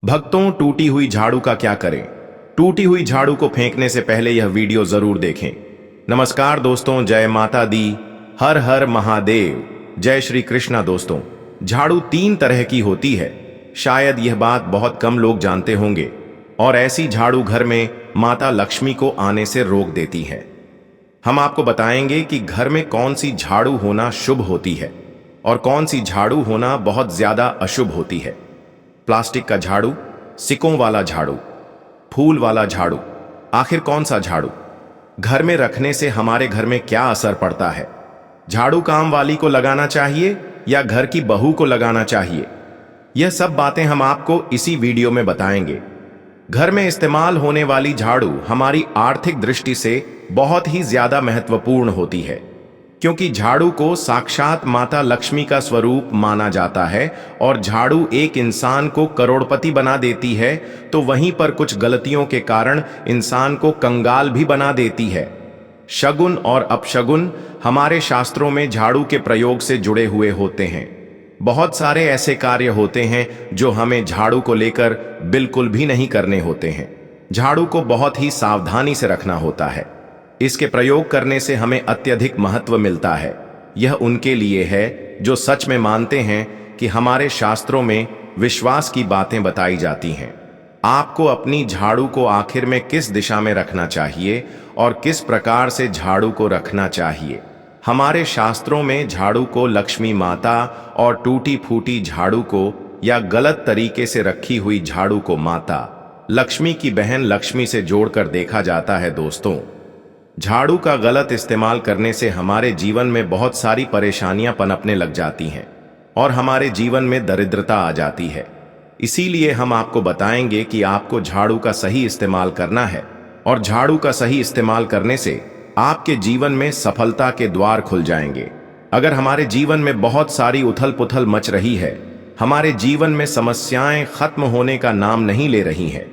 भक्तों, टूटी हुई झाड़ू का क्या करें। टूटी हुई झाड़ू को फेंकने से पहले यह वीडियो जरूर देखें। नमस्कार दोस्तों, जय माता दी, हर हर महादेव, जय श्री कृष्णा। दोस्तों, झाड़ू तीन तरह की होती है। शायद यह बात बहुत कम लोग जानते होंगे। और ऐसी झाड़ू घर में माता लक्ष्मी को आने से रोक देती है। हम आपको बताएंगे कि घर में कौन सी झाड़ू होना शुभ होती है और कौन सी झाड़ू होना बहुत ज्यादा अशुभ होती है। प्लास्टिक का झाड़ू, सिक्कों वाला झाड़ू, फूल वाला झाड़ू, आखिर कौन सा झाड़ू घर में रखने से हमारे घर में क्या असर पड़ता है। झाड़ू काम वाली को लगाना चाहिए या घर की बहू को लगाना चाहिए, यह सब बातें हम आपको इसी वीडियो में बताएंगे। घर में इस्तेमाल होने वाली झाड़ू हमारी आर्थिक दृष्टि से बहुत ही ज्यादा महत्वपूर्ण होती है, क्योंकि झाड़ू को साक्षात माता लक्ष्मी का स्वरूप माना जाता है और झाड़ू एक इंसान को करोड़पति बना देती है, तो वहीं पर कुछ गलतियों के कारण इंसान को कंगाल भी बना देती है। शगुन और अपशगुन हमारे शास्त्रों में झाड़ू के प्रयोग से जुड़े हुए होते हैं। बहुत सारे ऐसे कार्य होते हैं जो हमें झाड़ू को लेकर बिल्कुल भी नहीं करने होते हैं। झाड़ू को बहुत ही सावधानी से रखना होता है। इसके प्रयोग करने से हमें अत्यधिक महत्व मिलता है। यह उनके लिए है जो सच में मानते हैं कि हमारे शास्त्रों में विश्वास की बातें बताई जाती हैं। आपको अपनी झाड़ू को आखिर में किस दिशा में रखना चाहिए और किस प्रकार से झाड़ू को रखना चाहिए। हमारे शास्त्रों में झाड़ू को लक्ष्मी माता और टूटी फूटी झाड़ू को या गलत तरीके से रखी हुई झाड़ू को माता लक्ष्मी की बहन लक्ष्मी से जोड़कर देखा जाता है। दोस्तों, झाड़ू का गलत इस्तेमाल करने से हमारे जीवन में बहुत सारी परेशानियां पनपने लग जाती हैं और हमारे जीवन में दरिद्रता आ जाती है। इसीलिए हम आपको बताएंगे कि आपको झाड़ू का सही इस्तेमाल करना है और झाड़ू का सही इस्तेमाल करने से आपके जीवन में सफलता के द्वार खुल जाएंगे। अगर हमारे जीवन में बहुत सारी उथल पुथल मच रही है, हमारे जीवन में समस्याएं खत्म होने का नाम नहीं ले रही हैं,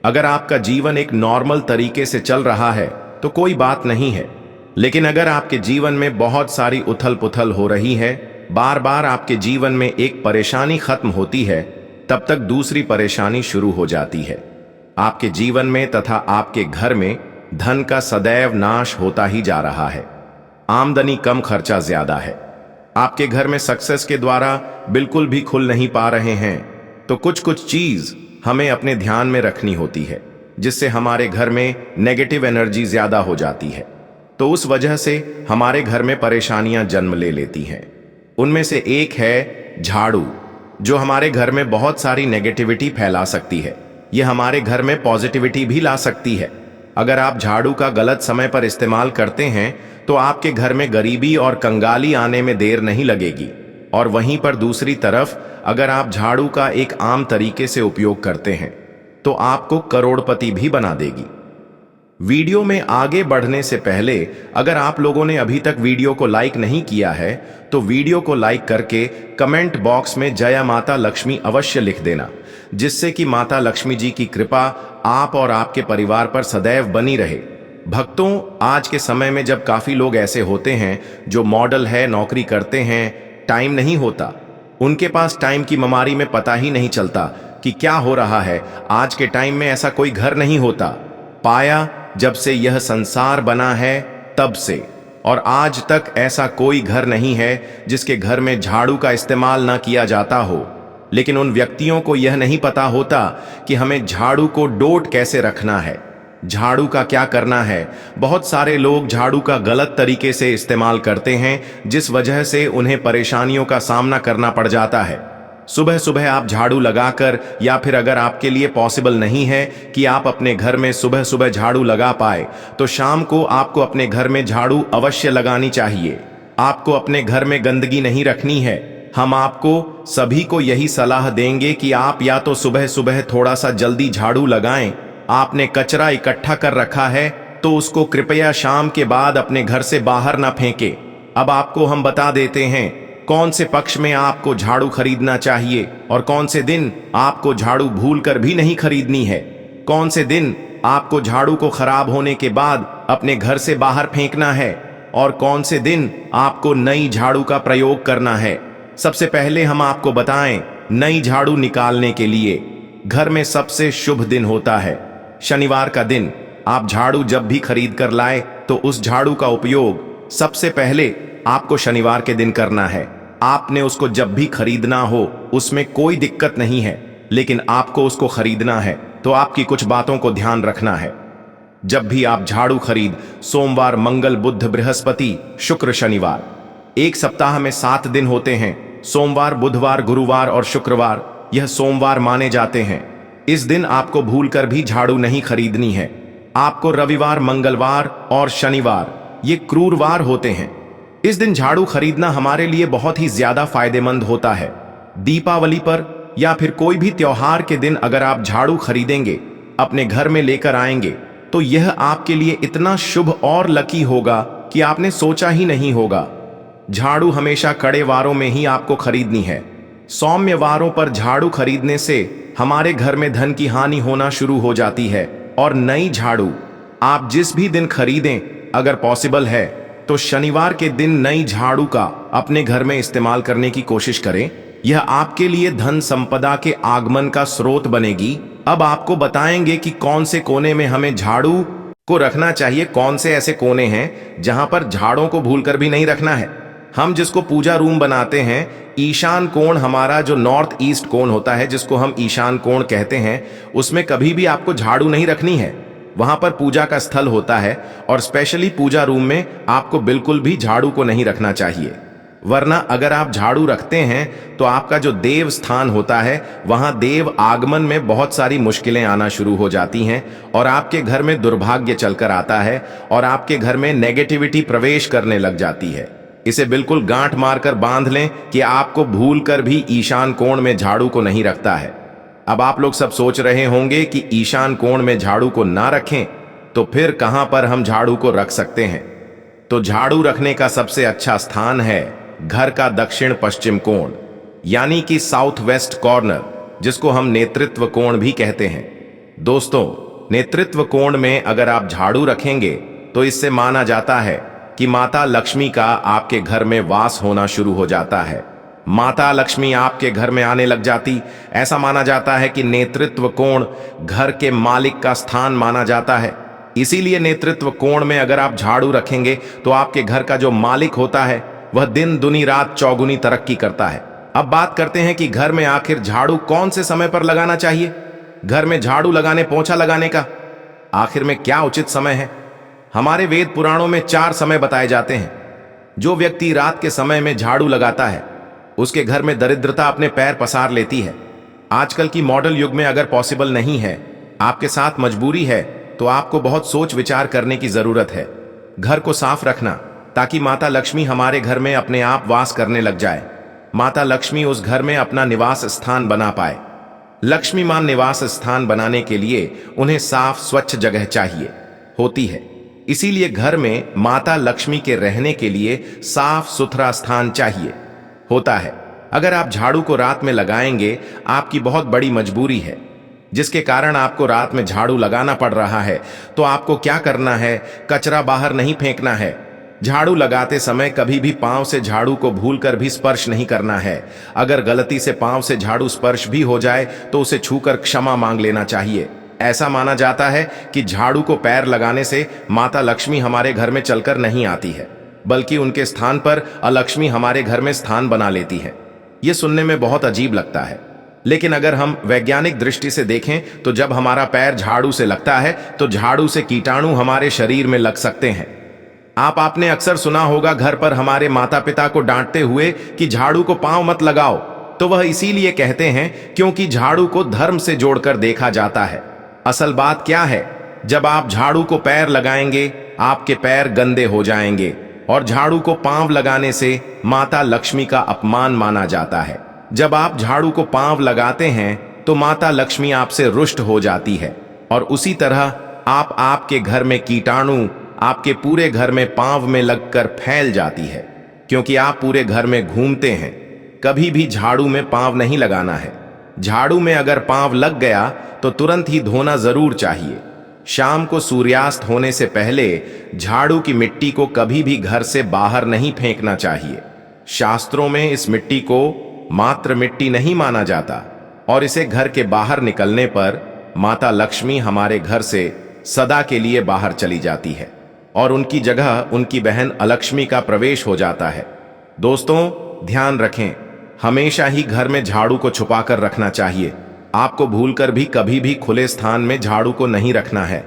अगर आपका जीवन एक नॉर्मल तरीके से चल रहा है तो कोई बात नहीं है, लेकिन अगर आपके जीवन में बहुत सारी उथल पुथल हो रही है, बार बार आपके जीवन में एक परेशानी खत्म होती है, तब तक दूसरी परेशानी शुरू हो जाती है। आपके जीवन में तथा आपके घर में धन का सदैव नाश होता ही जा रहा है। आमदनी कम, खर्चा ज्यादा है। आपके घर में सक्सेस के द्वारा बिल्कुल भी खुल नहीं पा रहे हैं, तो कुछ कुछ चीज हमें अपने ध्यान में रखनी होती है, जिससे हमारे घर में नेगेटिव एनर्जी ज्यादा हो जाती है, तो उस वजह से हमारे घर में परेशानियां जन्म ले लेती हैं। उनमें से एक है झाड़ू, जो हमारे घर में बहुत सारी नेगेटिविटी फैला सकती है। यह हमारे घर में पॉजिटिविटी भी ला सकती है। अगर आप झाड़ू का गलत समय पर इस्तेमाल करते हैं तो आपके घर में गरीबी और कंगाली आने में देर नहीं लगेगी, और वहीं पर दूसरी तरफ अगर आप झाड़ू का एक आम तरीके से उपयोग करते हैं तो आपको करोड़पति भी बना देगी। वीडियो में आगे बढ़ने से पहले अगर आप लोगों ने अभी तक वीडियो को लाइक नहीं किया है तो वीडियो को लाइक करके कमेंट बॉक्स में जय माता लक्ष्मी अवश्य लिख देना, जिससे कि माता लक्ष्मी जी की कृपा आप और आपके परिवार पर सदैव बनी रहे। भक्तों, आज के समय में जब काफी लोग ऐसे होते हैं जो मॉडल है, नौकरी करते हैं, टाइम नहीं होता, उनके पास टाइम की बीमारी में पता ही नहीं चलता कि क्या हो रहा है। आज के टाइम में ऐसा कोई घर नहीं होता पाया जब से यह संसार बना है तब से, और आज तक ऐसा कोई घर नहीं है जिसके घर में झाड़ू का इस्तेमाल ना किया जाता हो। लेकिन उन व्यक्तियों को यह नहीं पता होता कि हमें झाड़ू को डोट कैसे रखना है, झाड़ू का क्या करना है। बहुत सारे लोग झाड़ू का गलत तरीके से इस्तेमाल करते हैं, जिस वजह से उन्हें परेशानियों का सामना करना पड़ जाता है। सुबह सुबह आप झाड़ू लगाकर, या फिर अगर आपके लिए पॉसिबल नहीं है कि आप अपने घर में सुबह सुबह झाड़ू लगा पाए, तो शाम को आपको अपने घर में झाड़ू अवश्य लगानी चाहिए। आपको अपने घर में गंदगी नहीं रखनी है। हम आपको सभी को यही सलाह देंगे कि आप या तो सुबह सुबह थोड़ा सा जल्दी झाड़ू लगाएं। आपने कचरा इकट्ठा कर रखा है तो उसको कृपया शाम के बाद अपने घर से बाहर ना फेंके। अब आपको हम बता देते हैं कौन से पक्ष में आपको झाड़ू खरीदना चाहिए और कौन से दिन आपको झाड़ू भूलकर भी नहीं खरीदनी है, कौन से दिन आपको झाड़ू को खराब होने के बाद अपने घर से बाहर फेंकना है और कौन से दिन आपको नई झाड़ू का प्रयोग करना है। सबसे पहले हम आपको बताएं नई झाड़ू निकालने के लिए घर में सबसे शुभ दिन होता है शनिवार का दिन। आप झाड़ू जब भी खरीद कर लाए तो उस झाड़ू का उपयोग सबसे पहले आपको शनिवार के दिन करना है। आपने उसको जब भी खरीदना हो उसमें कोई दिक्कत नहीं है, लेकिन आपको उसको खरीदना है तो आपकी कुछ बातों को ध्यान रखना है। जब भी आप झाड़ू खरीद सोमवार, मंगल, बुध, बृहस्पति, शुक्र, शनिवार, एक सप्ताह में 7 दिन होते हैं। सोमवार, बुधवार, गुरुवार और शुक्रवार यह सोमवार माने जाते हैं। इस दिन आपको भूलकर भी झाड़ू नहीं खरीदनी है। आपको रविवार, मंगलवार और शनिवार ये क्रूरवार होते हैं। इस दिन झाड़ू खरीदना हमारे लिए बहुत ही ज्यादा फायदेमंद होता है। दीपावली पर या फिर कोई भी त्योहार के दिन अगर आप झाड़ू खरीदेंगे, अपने घर में लेकर आएंगे, तो यह आपके लिए इतना शुभ और लकी होगा कि आपने सोचा ही नहीं होगा। झाड़ू हमेशा कड़े वारों में ही आपको खरीदनी है। सौम्य वारों पर झाड़ू खरीदने से हमारे घर में धन की हानि होना शुरू हो जाती है। और नई झाड़ू आप जिस भी दिन खरीदें, अगर पॉसिबल है तो शनिवार के दिन नई झाड़ू का अपने घर में इस्तेमाल करने की कोशिश करें। यह आपके लिए धन संपदा के आगमन का स्रोत बनेगी। अब आपको बताएंगे कि कौन से कोने में हमें झाड़ू को रखना चाहिए, कौन से ऐसे कोने हैं जहां पर झाड़ों को भूलकर भी नहीं रखना है। हम जिसको पूजा रूम बनाते हैं, ईशान कोण हमारा जो नॉर्थ ईस्ट कोण होता है, जिसको हम ईशान कोण कहते हैं, उसमें कभी भी आपको झाड़ू नहीं रखनी है। वहां पर पूजा का स्थल होता है और स्पेशली पूजा रूम में आपको बिल्कुल भी झाड़ू को नहीं रखना चाहिए। वरना अगर आप झाड़ू रखते हैं तो आपका जो देव स्थान होता है वहां देव आगमन में बहुत सारी मुश्किलें आना शुरू हो जाती हैं और आपके घर में दुर्भाग्य चलकर आता है और आपके घर में नेगेटिविटी प्रवेश करने लग जाती है। इसे बिल्कुल गांठ मारकर बांध लें कि आपको भूल कर भी ईशान कोण में झाड़ू को नहीं रखता है। अब आप लोग सब सोच रहे होंगे कि ईशान कोण में झाड़ू को ना रखें तो फिर कहां पर हम झाड़ू को रख सकते हैं। तो झाड़ू रखने का सबसे अच्छा स्थान है घर का दक्षिण पश्चिम कोण, यानी कि साउथ वेस्ट कॉर्नर, जिसको हम नेतृत्व कोण भी कहते हैं। दोस्तों, नेतृत्व कोण में अगर आप झाड़ू रखेंगे तो इससे माना जाता है कि माता लक्ष्मी का आपके घर में वास होना शुरू हो जाता है। माता लक्ष्मी आपके घर में आने लग जाती। ऐसा माना जाता है कि नेतृत्व कोण घर के मालिक का स्थान माना जाता है। इसीलिए नेतृत्व कोण में अगर आप झाड़ू रखेंगे तो आपके घर का जो मालिक होता है वह दिन दुनी रात चौगुनी तरक्की करता है। अब बात करते हैं कि घर में आखिर झाड़ू कौन से समय पर लगाना चाहिए। घर में झाड़ू लगाने, पोंछा लगाने का आखिर में क्या उचित समय है। हमारे वेद पुराणों में 4 समय बताए जाते हैं। जो व्यक्ति रात के समय में झाड़ू लगाता है उसके घर में दरिद्रता अपने पैर पसार लेती है। आजकल की मॉडल युग में अगर पॉसिबल नहीं है, आपके साथ मजबूरी है, तो आपको बहुत सोच विचार करने की जरूरत है। घर को साफ रखना ताकि माता लक्ष्मी हमारे घर में अपने आप वास करने लग जाए। माता लक्ष्मी उस घर में अपना निवास स्थान बना पाए। लक्ष्मी मान निवास स्थान बनाने के लिए उन्हें साफ स्वच्छ जगह चाहिए होती है। इसीलिए घर में माता लक्ष्मी के रहने के लिए साफ सुथरा स्थान चाहिए होता है। अगर आप झाड़ू को रात में लगाएंगे, आपकी बहुत बड़ी मजबूरी है जिसके कारण आपको रात में झाड़ू लगाना पड़ रहा है, तो आपको क्या करना है, कचरा बाहर नहीं फेंकना है। झाड़ू लगाते समय कभी भी पांव से झाड़ू को भूलकर भी स्पर्श नहीं करना है। अगर गलती से पांव से झाड़ू स्पर्श भी हो जाए तो उसे छूकर क्षमा मांग लेना चाहिए। ऐसा माना जाता है कि झाड़ू को पैर लगाने से माता लक्ष्मी हमारे घर में चलकर नहीं आती है, बल्कि उनके स्थान पर अलक्ष्मी हमारे घर में स्थान बना लेती है। यह सुनने में बहुत अजीब लगता है, लेकिन अगर हम वैज्ञानिक दृष्टि से देखें तो जब हमारा पैर झाड़ू से लगता है तो झाड़ू से कीटाणु हमारे शरीर में लग सकते हैं। आपने अक्सर सुना होगा घर पर हमारे माता पिता को डांटते हुए कि झाड़ू को पांव मत लगाओ, तो वह इसीलिए कहते हैं क्योंकि झाड़ू को धर्म से जोड़कर देखा जाता है। असल बात क्या है, जब आप झाड़ू को पैर लगाएंगे आपके पैर गंदे हो जाएंगे और झाड़ू को पांव लगाने से माता लक्ष्मी का अपमान माना जाता है। जब आप झाड़ू को पांव लगाते हैं तो माता लक्ष्मी आपसे रुष्ट हो जाती है और उसी तरह आपके घर में कीटाणु आपके पूरे घर में पांव में लगकर फैल जाती है, क्योंकि आप पूरे घर में घूमते हैं। कभी भी झाड़ू में पांव नहीं लगाना है। झाड़ू में अगर पांव लग गया तो तुरंत ही धोना जरूर चाहिए। शाम को सूर्यास्त होने से पहले झाड़ू की मिट्टी को कभी भी घर से बाहर नहीं फेंकना चाहिए। शास्त्रों में इस मिट्टी को मात्र मिट्टी नहीं माना जाता, और इसे घर के बाहर निकलने पर माता लक्ष्मी हमारे घर से सदा के लिए बाहर चली जाती है और उनकी जगह उनकी बहन अलक्ष्मी का प्रवेश हो जाता है। दोस्तों, ध्यान रखें, हमेशा ही घर में झाड़ू को छुपा कर रखना चाहिए। आपको भूलकर भी कभी भी खुले स्थान में झाड़ू को नहीं रखना है।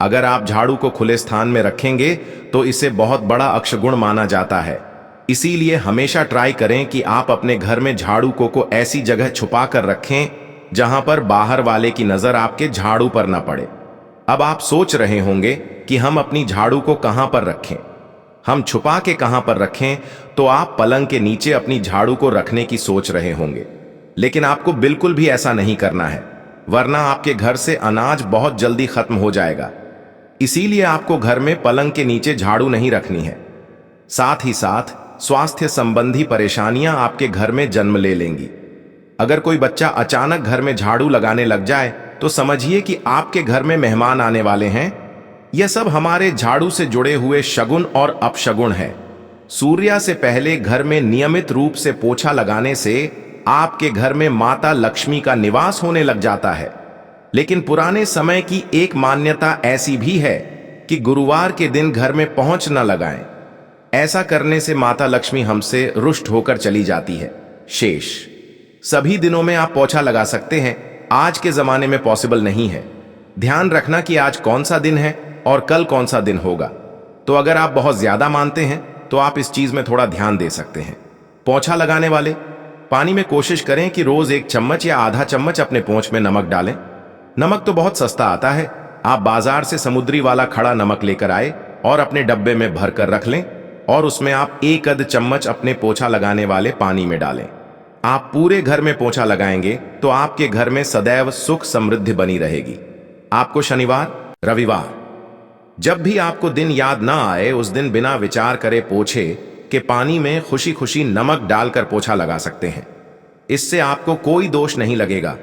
अगर आप झाड़ू को खुले स्थान में रखेंगे तो इसे बहुत बड़ा अक्षगुण माना जाता है। इसीलिए हमेशा ट्राई करें कि आप अपने घर में झाड़ू को ऐसी जगह छुपा कर रखें जहां पर बाहर वाले की नजर आपके झाड़ू पर न पड़े। अब आप सोच रहे होंगे कि हम अपनी झाड़ू को कहां पर रखें, हम छुपा के कहां पर रखें, तो आप पलंग के नीचे अपनी झाड़ू को रखने की सोच रहे होंगे। लेकिन आपको बिल्कुल भी ऐसा नहीं करना है, वरना आपके घर से अनाज बहुत जल्दी खत्म हो जाएगा। इसीलिए आपको घर में पलंग के नीचे झाड़ू नहीं रखनी है। साथ ही साथ स्वास्थ्य संबंधी परेशानियां आपके घर में जन्म ले लेंगी। अगर कोई बच्चा अचानक घर में झाड़ू लगाने लग जाए तो समझिए कि आपके घर में मेहमान आने वाले हैं। यह सब हमारे झाड़ू से जुड़े हुए शगुन और अपशगुन है। सूर्या से पहले घर में नियमित रूप से पोछा लगाने से आपके घर में माता लक्ष्मी का निवास होने लग जाता है। लेकिन पुराने समय की एक मान्यता ऐसी भी है कि गुरुवार के दिन घर में पोंछ न लगाएं। ऐसा करने से माता लक्ष्मी हमसे रुष्ट होकर चली जाती है। शेष सभी दिनों में आप पोछा लगा सकते हैं, आज के जमाने में पॉसिबल नहीं है। ध्यान रखना कि आज कौन सा दिन है और कल कौन सा दिन होगा। तो अगर आप बहुत ज्यादा मानते हैं तो आप इस चीज में थोड़ा ध्यान दे सकते हैं। पोछा लगाने वाले पानी में कोशिश करें कि रोज 1 चम्मच या आधा चम्मच अपने पोंछ में नमक डालें। नमक तो बहुत सस्ता आता है, आप बाजार से समुद्री वाला खड़ा नमक लेकर आए और अपने डब्बे में भर कर रख लें और उसमें आप 1 अध चम्मच अपने पोछा लगाने वाले पानी में डालें। आप पूरे घर में पोछा लगाएंगे तो आपके घर में सदैव सुख समृद्धि बनी रहेगी। आपको शनिवार, रविवार जब भी आपको दिन याद ना आए, उस दिन बिना विचार करे पोछे के पानी में खुशी खुशी नमक डालकर पोछा लगा सकते हैं। इससे आपको कोई दोष नहीं लगेगा।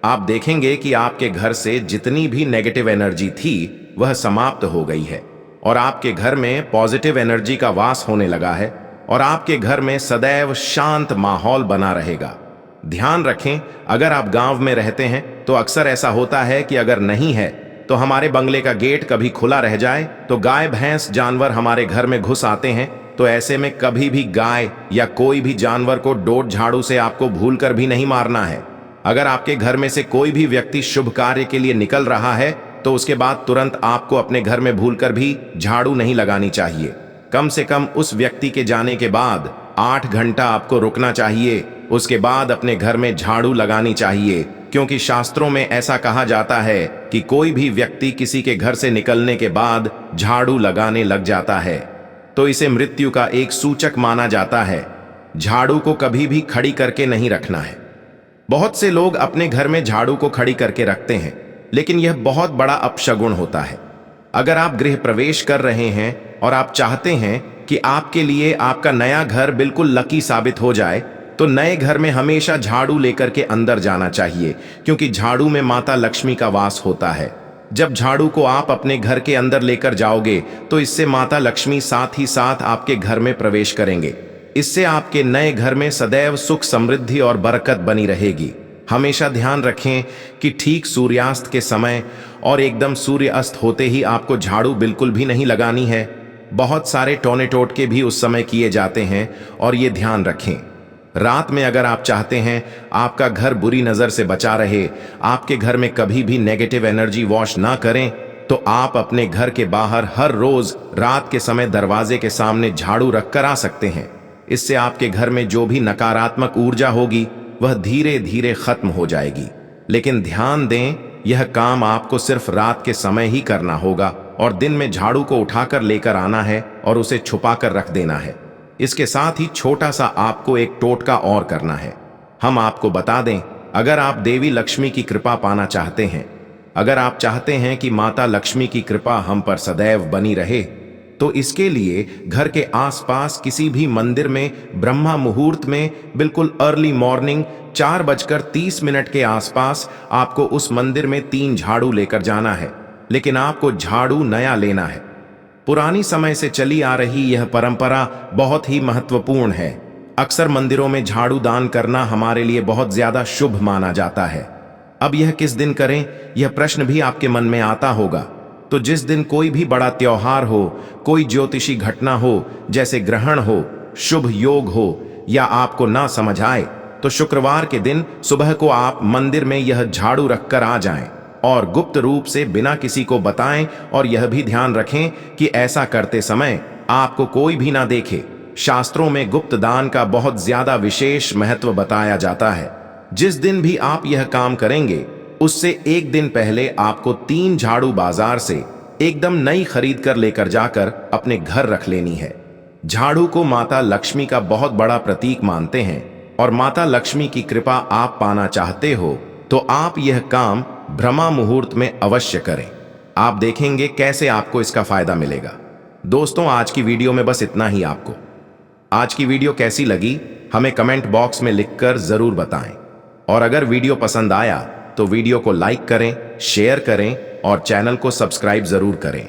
आप देखेंगे कि आपके घर से जितनी भी नेगेटिव एनर्जी थी वह समाप्त हो गई है और आपके घर में पॉजिटिव एनर्जी का वास होने लगा है और आपके घर में सदैव शांत माहौल बना रहेगा। ध्यान रखें, अगर आप गांव में रहते हैं तो अक्सर ऐसा होता है कि अगर नहीं है तो हमारे बंगले का गेट कभी खुला रह जाए तो गाय भैंस जानवर हमारे घर में घुस आते हैं। तो ऐसे में कभी भी गाय या कोई भी जानवर को डोट झाड़ू से आपको भूलकर भी नहीं मारना है। अगर आपके घर में से कोई भी व्यक्ति शुभ कार्य के लिए निकल रहा है तो उसके बाद तुरंत आपको अपने घर में भूलकर भी झाड़ू नहीं लगानी चाहिए। कम से कम उस व्यक्ति के जाने के बाद 8 घंटा आपको रुकना चाहिए, उसके बाद अपने घर में झाड़ू लगानी चाहिए। क्योंकि शास्त्रों में ऐसा कहा जाता है कि कोई भी व्यक्ति किसी के घर से निकलने के बाद झाड़ू लगाने लग जाता है तो इसे मृत्यु का एक सूचक माना जाता है। झाड़ू को कभी भी खड़ी करके नहीं रखना है। बहुत से लोग अपने घर में झाड़ू को खड़ी करके रखते हैं, लेकिन यह बहुत बड़ा अपशगुन होता है। अगर आप गृह प्रवेश कर रहे हैं और आप चाहते हैं कि आपके लिए आपका नया घर बिल्कुल लकी साबित हो जाए, तो नए घर में हमेशा झाड़ू लेकर के अंदर जाना चाहिए, क्योंकि झाड़ू में माता लक्ष्मी का वास होता है। जब झाड़ू को आप अपने घर के अंदर लेकर जाओगे तो इससे माता लक्ष्मी साथ ही साथ आपके घर में प्रवेश करेंगे। इससे आपके नए घर में सदैव सुख समृद्धि और बरकत बनी रहेगी। हमेशा ध्यान रखें कि ठीक सूर्यास्त के समय और एकदम सूर्य अस्त होते ही आपको झाड़ू बिल्कुल भी नहीं लगानी है। बहुत सारे टोने टोटके भी उस समय किए जाते हैं और ये ध्यान रखें। रात में अगर आप चाहते हैं आपका घर बुरी नजर से बचा रहे, आपके घर में कभी भी नेगेटिव एनर्जी वॉश ना करें, तो आप अपने घर के बाहर हर रोज रात के समय दरवाजे के सामने झाड़ू रखकर आ सकते हैं। इससे आपके घर में जो भी नकारात्मक ऊर्जा होगी वह धीरे धीरे खत्म हो जाएगी। लेकिन ध्यान दें, यह काम आपको सिर्फ रात के समय ही करना होगा और दिन में झाड़ू को उठाकर लेकर आना है और उसे छुपाकर रख देना है। इसके साथ ही छोटा सा आपको एक टोटका और करना है। हम आपको बता दें, अगर आप देवी लक्ष्मी की कृपा पाना चाहते हैं, अगर आप चाहते हैं कि माता लक्ष्मी की कृपा हम पर सदैव बनी रहे, तो इसके लिए घर के आसपास किसी भी मंदिर में ब्रह्मा मुहूर्त में बिल्कुल अर्ली मॉर्निंग 4:30 के आसपास आपको उस मंदिर में 3 झाड़ू लेकर जाना है। लेकिन आपको झाड़ू नया लेना है। पुरानी समय से चली आ रही यह परंपरा बहुत ही महत्वपूर्ण है। अक्सर मंदिरों में झाड़ू दान करना हमारे लिए बहुत ज्यादा शुभ माना जाता है। अब यह किस दिन करें, यह प्रश्न भी आपके मन में आता होगा। तो जिस दिन कोई भी बड़ा त्योहार हो, कोई ज्योतिषी घटना हो, जैसे ग्रहण हो, शुभ योग हो, या आपको ना समझ आए, तो शुक्रवार के दिन सुबह को आप मंदिर में यह झाड़ू रखकर आ जाएं और गुप्त रूप से बिना किसी को बताएं, और यह भी ध्यान रखें कि ऐसा करते समय आपको कोई भी ना देखे। शास्त्रों में गुप्त दान का बहुत ज्यादा विशेष महत्व बताया जाता है। जिस दिन भी आप यह काम करेंगे, उससे एक दिन पहले आपको 3 झाड़ू बाजार से एकदम नई खरीद कर लेकर जाकर अपने घर रख लेनी है। झाड़ू को माता लक्ष्मी का बहुत बड़ा प्रतीक मानते हैं, और माता लक्ष्मी की कृपा आप पाना चाहते हो तो आप यह काम ब्रह्मा मुहूर्त में अवश्य करें। आप देखेंगे कैसे आपको इसका फायदा मिलेगा। दोस्तों, आज की वीडियो में बस इतना ही। आपको आज की वीडियो कैसी लगी हमें कमेंट बॉक्स में लिखकर जरूर बताएं, और अगर वीडियो पसंद आया तो वीडियो को लाइक करें, शेयर करें और चैनल को सब्सक्राइब जरूर करें।